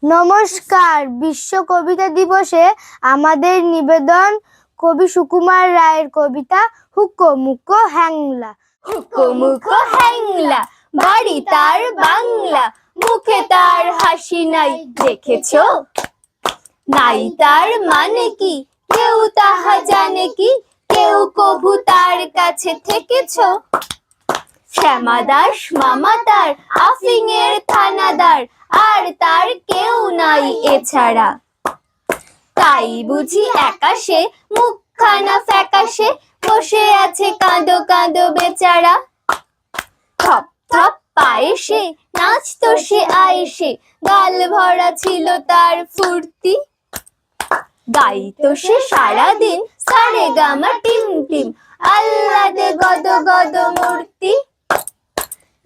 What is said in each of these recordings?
নমস্কার। বিশ্ব কবিতা দিবসে আমাদের নিবেদন কবি সুকুমার রায়ের কবিতা হুকো মুকো হ্যাংলা। হুকো মুকো হ্যাংলা, বাড়ি তার বাংলা, মুখে তার হাসি নাই দেখেছো? নাই তার মানে কি কেউ তাহা জানে কি? কেউ কভু তার কাছে থেকেছো? শ্যামা দাস মামা তার আফিংয়ের থানাদার, আর তার কেউ নাই এছাড়া। তাই বুঝি একাশে মুখখানা ফ্যাকাশে বসে আছে কাঁদো কাঁদো বেচারা। থপ থপ পায়ে সে নাচতো সে আয়েসে, গাল ভরা ছিল তার ফুর্তি। গাইতো সে সারাদিন সারে গামা টিম টিম, আহ্লাদে গদ গদ মূর্তি।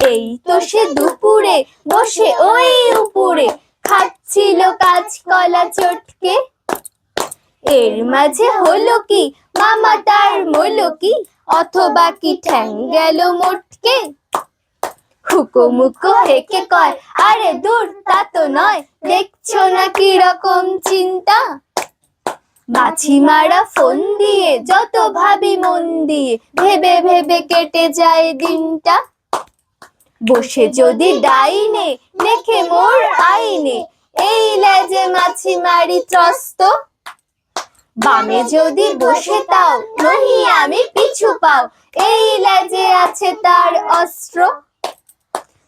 এই তো সে দুপুরে বসে ওই উপরে খাচ্ছিল কাঁচকলা চটকে। এর মাঝে হলো কি মামা তার মলকি, অথবা কি ঠ্যাং গেল মটকে। হুকো মুকো হেকে কয়, আরে দূর তা তো নয়, দেখছো না কি রকম চিন্তা। মাছি মারা ফোন দিয়ে যত ভাবি মন দিয়ে, ভেবে ভেবে কেটে যায় দিনটা। বসে যদি ডাইনে লেখে মোর আইনে, এই লেজে মাছি মারি ত্রস্ত। বামে যদি বসে তাও নহি আমি পিছু পাও, এই লেজে আছে তার অস্ত্র।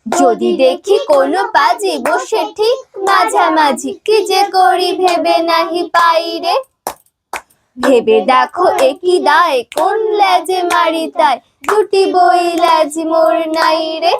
যদি দেখি কোনো পাজি বসে ঠিক মাঝামাঝি, কি যে করি ভেবে নাহি পাইরে। ভেবে দেখো একই দায়, কোন লেজে মারি তাই, দুটি বই লেজ মোর নাই রে।